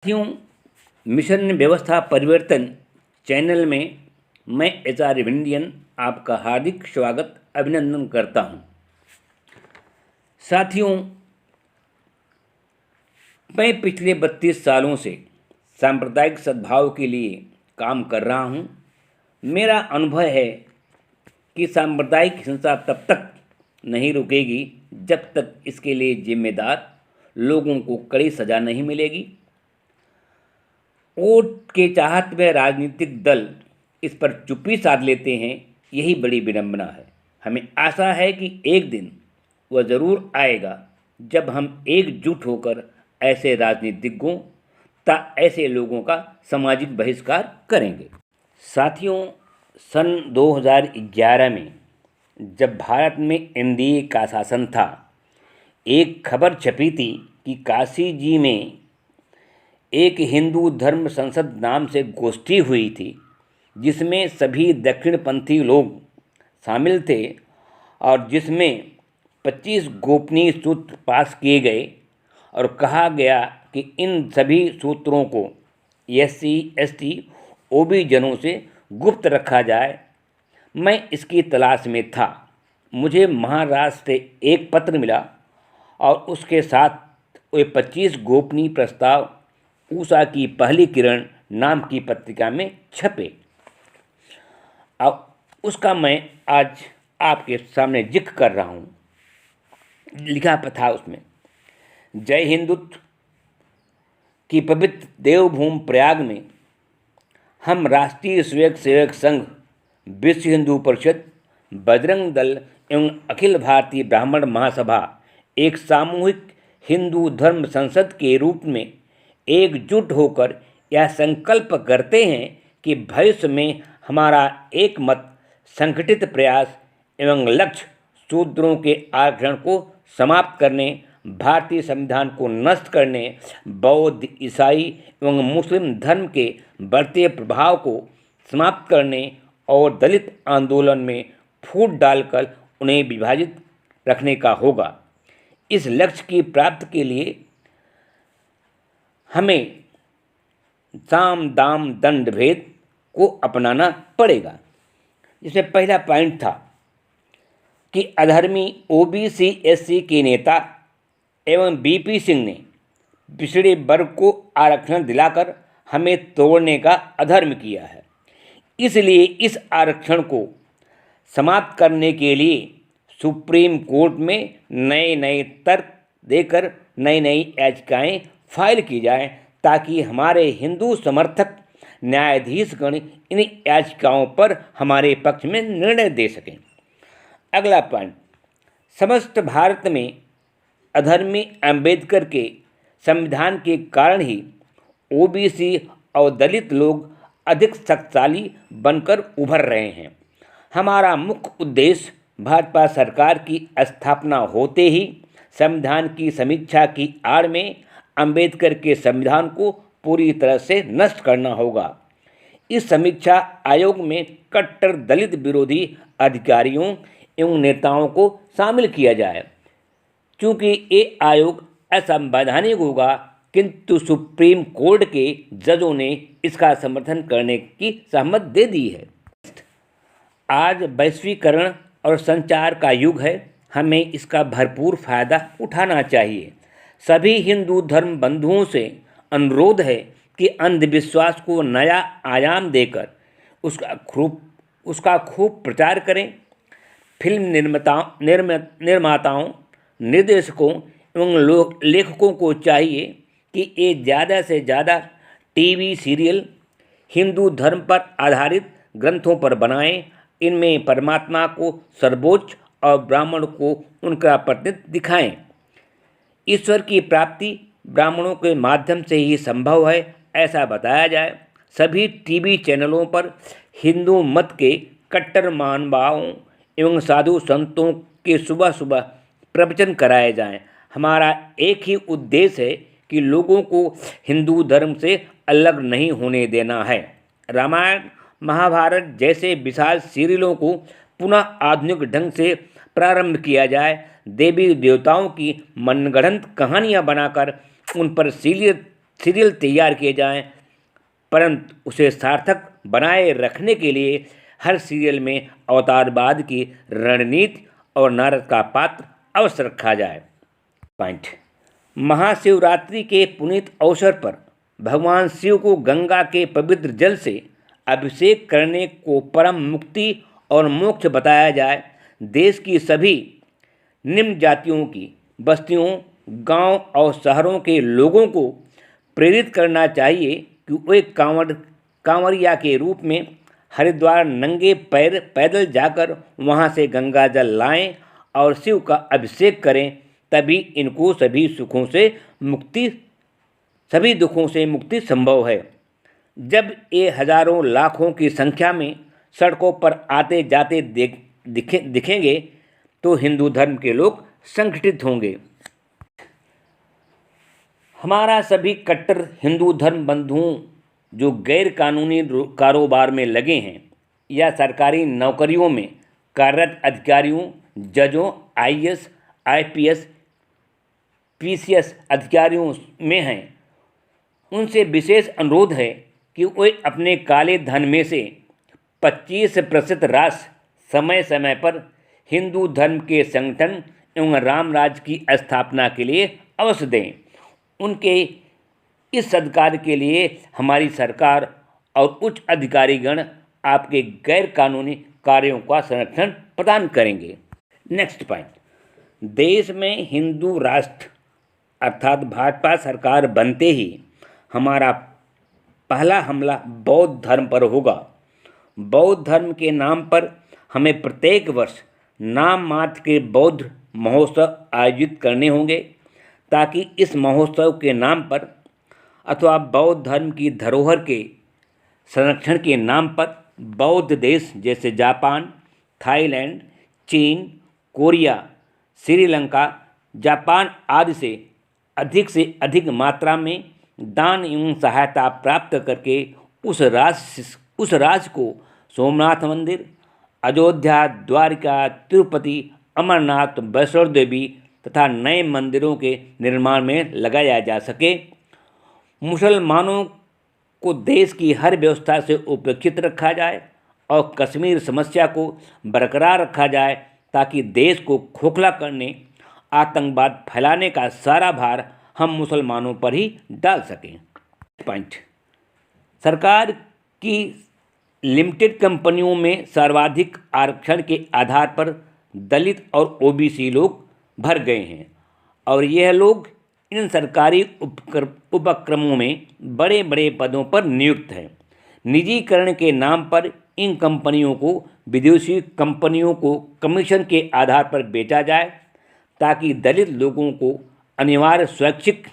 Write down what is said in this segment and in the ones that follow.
साथियों, मिशन व्यवस्था परिवर्तन चैनल में मैं एचआर विंडियन आपका हार्दिक स्वागत अभिनंदन करता हूं। साथियों, मैं पिछले 32 सालों से सांप्रदायिक सद्भाव के लिए काम कर रहा हूं। मेरा अनुभव है कि सांप्रदायिक हिंसा तब तक नहीं रुकेगी जब तक इसके लिए जिम्मेदार लोगों को कड़ी सजा नहीं मिलेगी। वोट के चाहत में राजनीतिक दल इस पर चुप्पी साध लेते हैं, यही बड़ी विडंबना है। हमें आशा है कि एक दिन वह ज़रूर आएगा जब हम एकजुट होकर ऐसे राजनीतिज्ञों ऐसे लोगों का सामाजिक बहिष्कार करेंगे। साथियों, सन 2011 में जब भारत में एनडीए का शासन था, एक खबर छपी थी कि काशी जी में एक हिंदू धर्म संसद नाम से गोष्ठी हुई थी, जिसमें सभी दक्षिणपंथी लोग शामिल थे और जिसमें 25 गोपनीय सूत्र पास किए गए और कहा गया कि इन सभी सूत्रों को SC ST OB जनों से गुप्त रखा जाए। मैं इसकी तलाश में था। मुझे महाराष्ट्र से एक पत्र मिला और उसके साथ वे 25 गोपनीय प्रस्ताव उषा की पहली किरण नाम की पत्रिका में छपे। अब उसका मैं आज आपके सामने जिक्र कर रहा हूँ। लिखा था उसमें, जय हिंदुत्व की पवित्र देवभूमि प्रयाग में हम राष्ट्रीय स्वयं सेवक संघ, विश्व हिंदू परिषद, बजरंग दल एवं अखिल भारतीय ब्राह्मण महासभा एक सामूहिक हिंदू धर्म संसद के रूप में एकजुट होकर यह संकल्प करते हैं कि भविष्य में हमारा एकमत संगठित प्रयास एवं लक्ष्य शूद्रों के आरक्षण को समाप्त करने, भारतीय संविधान को नष्ट करने, बौद्ध, ईसाई एवं मुस्लिम धर्म के बढ़ते प्रभाव को समाप्त करने और दलित आंदोलन में फूट डालकर उन्हें विभाजित रखने का होगा। इस लक्ष्य की प्राप्ति के लिए हमें साम दाम दंड भेद को अपनाना पड़ेगा। जिसमें पहला पॉइंट था कि अधर्मी OBC SC के नेता एवं BP सिंह ने पिछड़े वर्ग को आरक्षण दिलाकर हमें तोड़ने का अधर्म किया है। इसलिए इस आरक्षण को समाप्त करने के लिए सुप्रीम कोर्ट में नए नए तर्क देकर नई नई याचिकाएं फाइल की जाए, ताकि हमारे हिंदू समर्थक न्यायाधीशगण इन याचिकाओं पर हमारे पक्ष में निर्णय दे सकें। अगला पॉइंट, समस्त भारत में अधर्मी अंबेडकर के संविधान के कारण ही OBC और दलित लोग अधिक शक्तिशाली बनकर उभर रहे हैं। हमारा मुख्य उद्देश्य भाजपा सरकार की स्थापना होते ही संविधान की समीक्षा की आड़ में अंबेडकर के संविधान को पूरी तरह से नष्ट करना होगा। इस समीक्षा आयोग में कट्टर दलित विरोधी अधिकारियों एवं नेताओं को शामिल किया जाए। चूँकि ये आयोग असंवैधानिक होगा, किंतु सुप्रीम कोर्ट के जजों ने इसका समर्थन करने की सहमति दे दी है। आज वैश्वीकरण और संचार का युग है, हमें इसका भरपूर फायदा उठाना चाहिए। सभी हिंदू धर्म बंधुओं से अनुरोध है कि अंधविश्वास को नया आयाम देकर उसका खूब प्रचार करें। फिल्म निर्माताओं, निर्देशकों एवं लेखकों को चाहिए कि ये ज़्यादा से ज़्यादा TV सीरियल हिंदू धर्म पर आधारित ग्रंथों पर बनाएं। इनमें परमात्मा को सर्वोच्च और ब्राह्मण को उनका प्रतिनिधित्व दिखाएं। ईश्वर की प्राप्ति ब्राह्मणों के माध्यम से ही संभव है, ऐसा बताया जाए। सभी TV चैनलों पर हिंदू मत के कट्टर महानुभावों एवं साधु संतों के सुबह सुबह प्रवचन कराए जाएं। हमारा एक ही उद्देश्य है कि लोगों को हिंदू धर्म से अलग नहीं होने देना है। रामायण, महाभारत जैसे विशाल सीरियलों को पुनः आधुनिक ढंग से प्रारंभ किया जाए। देवी देवताओं की मनगढ़ंत कहानियाँ बनाकर उन पर सीरियल तैयार किए जाएं, परंतु उसे सार्थक बनाए रखने के लिए हर सीरियल में अवतारवाद की रणनीति और नारद का पात्र अवश्य रखा जाए। पॉइंट। महाशिवरात्रि के पुनीत अवसर पर भगवान शिव को गंगा के पवित्र जल से अभिषेक करने को परम मुक्ति और मोक्ष बताया जाए। देश की सभी निम्न जातियों की बस्तियों, गांव और शहरों के लोगों को प्रेरित करना चाहिए कि वे कांवरिया के रूप में हरिद्वार नंगे पैर पैदल जाकर वहां से गंगा जल लाएं और शिव का अभिषेक करें। तभी इनको सभी दुखों से मुक्ति संभव है। जब ये हजारों लाखों की संख्या में सड़कों पर आते जाते दिखेंगे तो हिंदू धर्म के लोग संगठित होंगे। हमारा सभी कट्टर हिंदू धर्म बंधुओं जो गैर कानूनी कारोबार में लगे हैं या सरकारी नौकरियों में कार्यरत अधिकारियों, जजों, आईएएस, आईपीएस, पीसीएस अधिकारियों में हैं, उनसे विशेष अनुरोध है कि वे अपने काले धन में से 25% राशि समय समय पर हिंदू धर्म के संगठन एवं राम राज्य की स्थापना के लिए अवश्य दें। उनके इस सदकार्य के लिए हमारी सरकार और उच्च अधिकारीगण आपके गैर कानूनी कार्यों का संरक्षण प्रदान करेंगे। Next point. देश में हिंदू राष्ट्र अर्थात भाजपा सरकार बनते ही हमारा पहला हमला बौद्ध धर्म पर होगा। बौद्ध धर्म के नाम पर हमें प्रत्येक वर्ष नाम मात्र के बौद्ध महोत्सव आयोजित करने होंगे, ताकि इस महोत्सव के नाम पर अथवा बौद्ध धर्म की धरोहर के संरक्षण के नाम पर बौद्ध देश जैसे जापान, थाईलैंड, चीन, कोरिया, श्रीलंका, जापान आदि से अधिक मात्रा में दान एवं सहायता प्राप्त करके उस राज्य को सोमनाथ मंदिर, अयोध्या, द्वारिका, तिरुपति, अमरनाथ, वैष्णो देवी तथा नए मंदिरों के निर्माण में लगाया जा सके। मुसलमानों को देश की हर व्यवस्था से उपेक्षित रखा जाए और कश्मीर समस्या को बरकरार रखा जाए, ताकि देश को खोखला करने, आतंकवाद फैलाने का सारा भार हम मुसलमानों पर ही डाल सकें। पॉइंट। सरकार की लिमिटेड कंपनियों में सर्वाधिक आरक्षण के आधार पर दलित और ओबीसी लोग भर गए हैं और यह लोग इन सरकारी उपक्रमों में बड़े बड़े पदों पर नियुक्त हैं। निजीकरण के नाम पर इन कंपनियों को विदेशी कंपनियों को कमीशन के आधार पर बेचा जाए, ताकि दलित लोगों को अनिवार्य स्वैच्छिक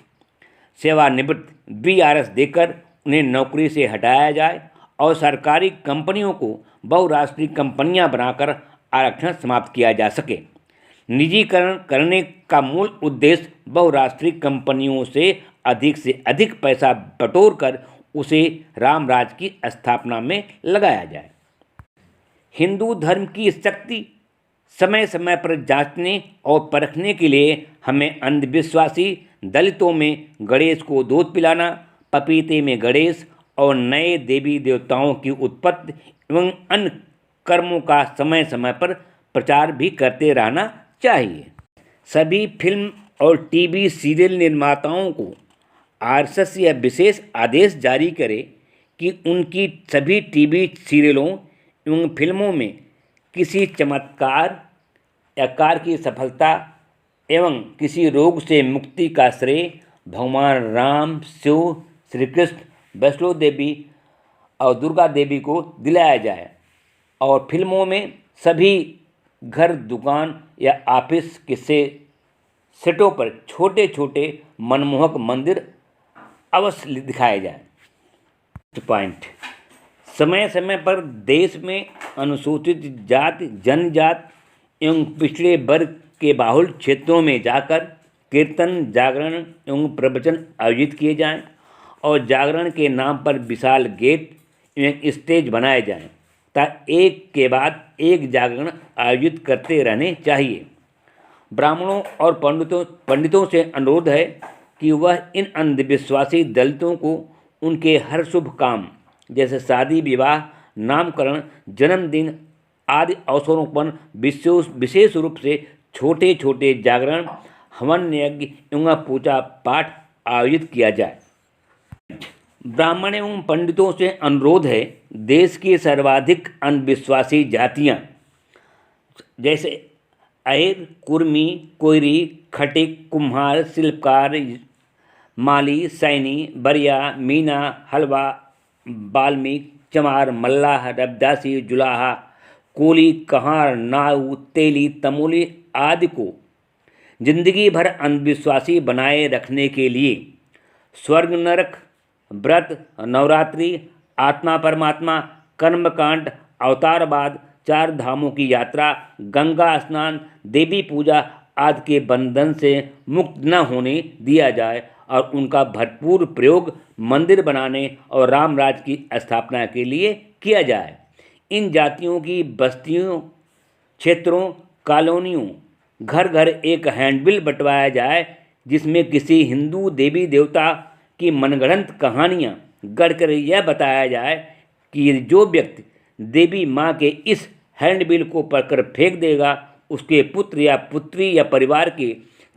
सेवानिवृत्त बीआरएस देकर उन्हें नौकरी से हटाया जाए और सरकारी कंपनियों को बहुराष्ट्रीय कंपनियां बनाकर आरक्षण समाप्त किया जा सके। निजीकरण करने का मूल उद्देश्य बहुराष्ट्रीय कंपनियों से अधिक पैसा बटोर कर उसे राम राज्य की स्थापना में लगाया जाए। हिंदू धर्म की शक्ति समय समय पर जांचने और परखने के लिए हमें अंधविश्वासी दलितों में गणेश को दूध पिलाना, पपीते में गणेश और नए देवी देवताओं की उत्पत्ति एवं अन्य कर्मों का समय समय पर प्रचार भी करते रहना चाहिए। सभी फिल्म और टीवी सीरियल निर्माताओं को आरएसएस यह विशेष आदेश जारी करे कि उनकी सभी टीवी सीरियलों एवं फिल्मों में किसी चमत्कार या कार्य की सफलता एवं किसी रोग से मुक्ति का श्रेय भगवान राम, शिव, श्री कृष्ण, वैष्णो देवी और दुर्गा देवी को दिलाया जाए और फिल्मों में सभी घर, दुकान या ऑफिस के सेटों पर छोटे छोटे मनमोहक मंदिर अवश्य दिखाए जाए। पॉइंट। समय समय पर देश में अनुसूचित जाति, जनजाति एवं पिछड़े वर्ग के बाहुल क्षेत्रों में जाकर कीर्तन, जागरण एवं प्रवचन आयोजित किए जाएं और जागरण के नाम पर विशाल गेट एवं स्टेज बनाए जाएं, ताकि एक के बाद एक जागरण आयोजित करते रहने चाहिए। ब्राह्मणों और पंडितों से अनुरोध है कि वह इन अंधविश्वासी दलितों को उनके हर शुभ काम जैसे शादी विवाह, नामकरण, जन्मदिन आदि अवसरों पर विशेष रूप से छोटे छोटे जागरण, हवन यज्ञ एवं पूजा पाठ आयोजित किया जाए। ब्राह्मण एवं पंडितों से अनुरोध है, देश की सर्वाधिक अंधविश्वासी जातियाँ जैसे अहिर, कुर्मी, कोयरी, खटिक, कुम्हार, शिल्पकार, माली, सैनी, बरिया, मीना, हलवा, बाल्मीक, चमार, मल्लाह, रविदासी, जुलाहा, कोली, कहार, नाऊ, तेली, तमोली आदि को जिंदगी भर अंधविश्वासी बनाए रखने के लिए स्वर्ग नरक, व्रत, नवरात्रि, आत्मा परमात्मा, कर्मकांड, अवतारवाद, चार धामों की यात्रा, गंगा स्नान, देवी पूजा आदि के बंधन से मुक्त न होने दिया जाए और उनका भरपूर प्रयोग मंदिर बनाने और राम राज्य की स्थापना के लिए किया जाए। इन जातियों की बस्तियों, क्षेत्रों, कॉलोनियों, घर घर एक हैंडबिल बंटवाया जाए जिसमें किसी हिंदू देवी देवता की मनगढ़ंत कहानियाँ गढ़कर यह बताया जाए कि जो व्यक्ति देवी माँ के इस हैंडबिल को पढ़कर फेंक देगा उसके पुत्र या पुत्री या परिवार के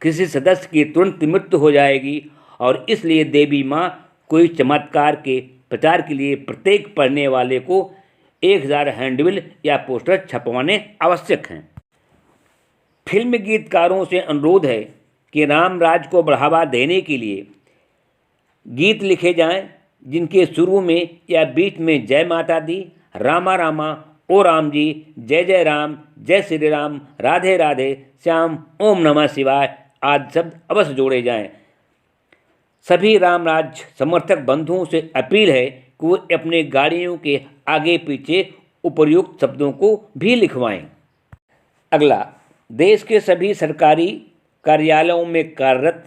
किसी सदस्य की तुरंत मृत्यु हो जाएगी और इसलिए देवी माँ कोई चमत्कार के प्रचार के लिए प्रत्येक पढ़ने वाले को 1000 हैंडबिल या पोस्टर छपवाने आवश्यक हैं। फिल्म गीतकारों से अनुरोध है कि राम राज्य को बढ़ावा देने के लिए गीत लिखे जाएं जिनके शुरू में या बीच में जय माता दी, रामा रामा, ओ राम जी, जय जय राम, जय श्री राम, राधे राधे श्याम, ओम नमः शिवाय आदि शब्द अवश्य जोड़े जाएं। सभी राम राज्य समर्थक बंधुओं से अपील है कि वो अपने गाड़ियों के आगे पीछे उपर्युक्त शब्दों को भी लिखवाएं। अगला, देश के सभी सरकारी कार्यालयों में कार्यरत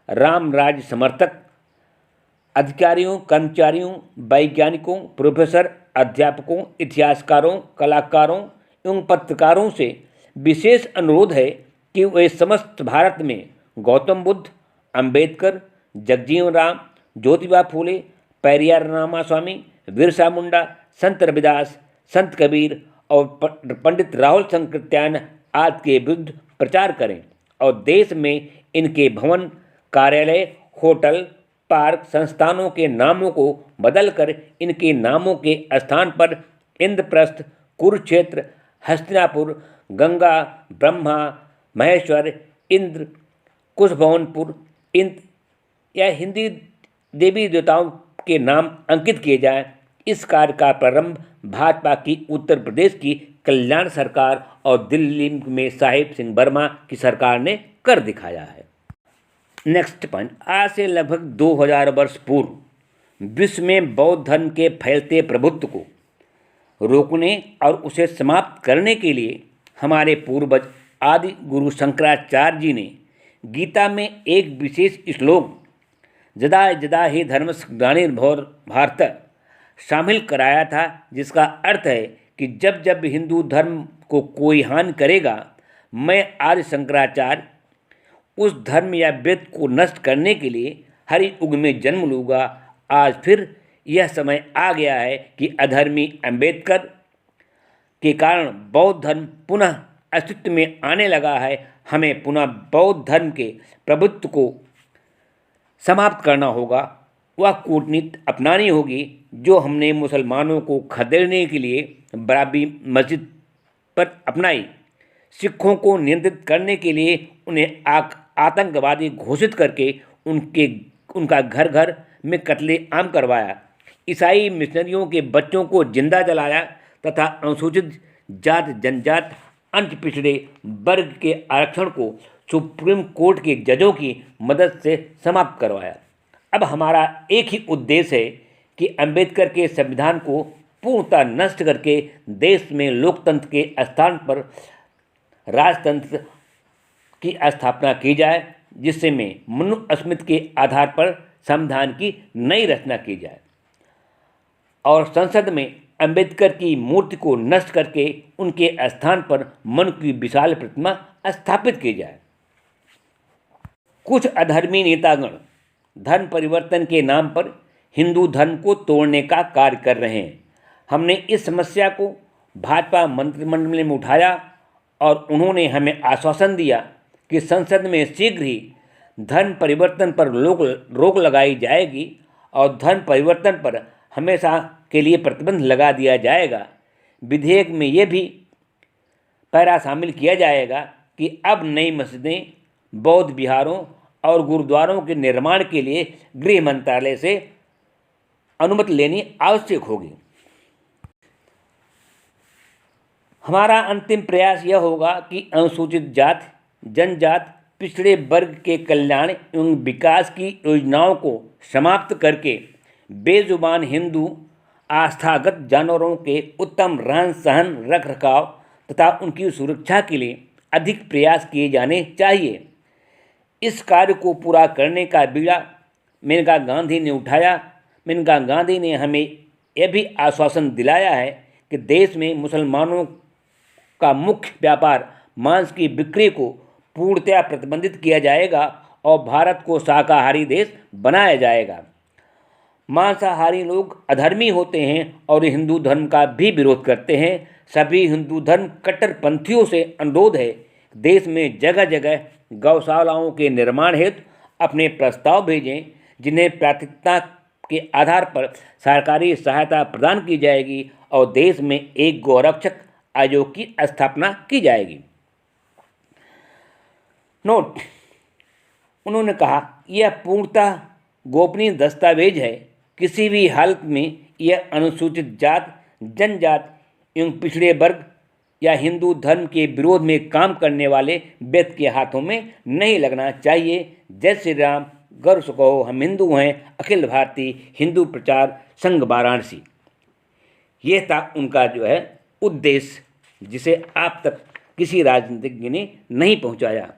राम राज्य समर्थक अधिकारियों, कर्मचारियों, वैज्ञानिकों, प्रोफेसर, अध्यापकों, इतिहासकारों, कलाकारों एवं पत्रकारों से विशेष अनुरोध है कि वे समस्त भारत में गौतम बुद्ध, अंबेडकर, जगजीवन राम, ज्योतिबा फूले, पेरियार रामास्वामी, बिरसा मुंडा, संत रविदास, संत कबीर और पंडित राहुल शंकरत्यायन आदि के विरुद्ध प्रचार करें और देश में इनके भवन, कार्यालय, होटल, पार्क, संस्थानों के नामों को बदलकर इनके नामों के स्थान पर इंद्रप्रस्थ, कुरुक्षेत्र, हस्तिनापुर, गंगा, ब्रह्मा, महेश्वर, इंद्र, कुशभवनपुर, इंद्र या हिंदी देवी देवताओं के नाम अंकित किए जाएं। इस कार्य का प्रारंभ भाजपा की उत्तर प्रदेश की कल्याण सरकार और दिल्ली में साहिब सिंह वर्मा की सरकार ने कर दिखाया है। नेक्स्ट पॉइंट, आज से लगभग 2000 वर्ष पूर्व विश्व में बौद्ध धर्म के फैलते प्रभुत्व को रोकने और उसे समाप्त करने के लिए हमारे पूर्वज आदि गुरु शंकराचार्य जी ने गीता में एक विशेष श्लोक जदा जदा ही धर्म ग्लानिर्भवति शामिल कराया था, जिसका अर्थ है कि जब जब हिंदू धर्म को कोई हानि करेगा, मैं आदि शंकराचार्य उस धर्म या वेद को नष्ट करने के लिए हरि युग में जन्म लूँगा। आज फिर यह समय आ गया है कि अधर्मी अंबेडकर के कारण बौद्ध धर्म पुनः अस्तित्व में आने लगा है। हमें पुनः बौद्ध धर्म के प्रभुत्व को समाप्त करना होगा। वह कूटनीति अपनानी होगी जो हमने मुसलमानों को खदेड़ने के लिए बाबरी मस्जिद पर अपनाई, सिखों को नियंत्रित करने के लिए उन्हें आतंकवादी घोषित करके उनका घर घर में कत्ले आम करवाया, ईसाई मिशनरियों के बच्चों को जिंदा जलाया तथा अनुसूचित जाति जनजाति अंत पिछड़े वर्ग के आरक्षण को सुप्रीम कोर्ट के जजों की मदद से समाप्त करवाया। अब हमारा एक ही उद्देश्य है कि अंबेडकर के संविधान को पूर्णतः नष्ट करके देश में लोकतंत्र के स्थान पर राजतंत्र की स्थापना की जाए, जिससे में मनुष्य अस्मिता के आधार पर संविधान की नई रचना की जाए और संसद में अंबेडकर की मूर्ति को नष्ट करके उनके स्थान पर मनु की विशाल प्रतिमा स्थापित की जाए। कुछ अधर्मी नेतागण धर्म परिवर्तन के नाम पर हिंदू धर्म को तोड़ने का कार्य कर रहे हैं। हमने इस समस्या को भाजपा मंत्रिमंडल में उठाया और उन्होंने हमें आश्वासन दिया कि संसद में शीघ्र ही धर्म परिवर्तन पर रोक लगाई जाएगी और धर्म परिवर्तन पर हमेशा के लिए प्रतिबंध लगा दिया जाएगा। विधेयक में ये भी पैरा शामिल किया जाएगा कि अब नई मस्जिदें, बौद्ध विहारों और गुरुद्वारों के निर्माण के लिए गृह मंत्रालय से अनुमति लेनी आवश्यक होगी। हमारा अंतिम प्रयास यह होगा कि अनुसूचित जाति, जनजाति, पिछड़े वर्ग के कल्याण एवं विकास की योजनाओं को समाप्त करके बेजुबान हिंदू आस्थागत जानवरों के उत्तम रहन सहन, रख रखाव तथा उनकी सुरक्षा के लिए अधिक प्रयास किए जाने चाहिए। इस कार्य को पूरा करने का बीड़ा मेनका गांधी ने उठाया। मेनका गांधी ने हमें यह भी आश्वासन दिलाया है कि देश में मुसलमानों का मुख्य व्यापार मांस की बिक्री को पूर्णतया प्रतिबंधित किया जाएगा और भारत को शाकाहारी देश बनाया जाएगा। मांसाहारी लोग अधर्मी होते हैं और हिंदू धर्म का भी विरोध करते हैं। सभी हिंदू धर्म कट्टरपंथियों से अनुरोध है, देश में जगह जगह गौशालाओं के निर्माण हेतु अपने प्रस्ताव भेजें, जिन्हें प्राथमिकता के आधार पर सरकारी सहायता प्रदान की जाएगी और देश में एक गौरक्षक आयोग की स्थापना की जाएगी। नोट, उन्होंने कहा, यह पूर्णतः गोपनीय दस्तावेज है। किसी भी हालत में यह अनुसूचित जाति, जनजाति एवं पिछड़े वर्ग या हिंदू धर्म के विरोध में काम करने वाले व्यक्ति के हाथों में नहीं लगना चाहिए। जय श्री राम, गर्व से कहो हम हिंदू हैं। अखिल भारतीय हिंदू प्रचार संघ वाराणसी। ये था उनका जो है उद्देश्य, जिसे आप तक किसी राजनीतिज्ञ ने नहीं पहुंचाया।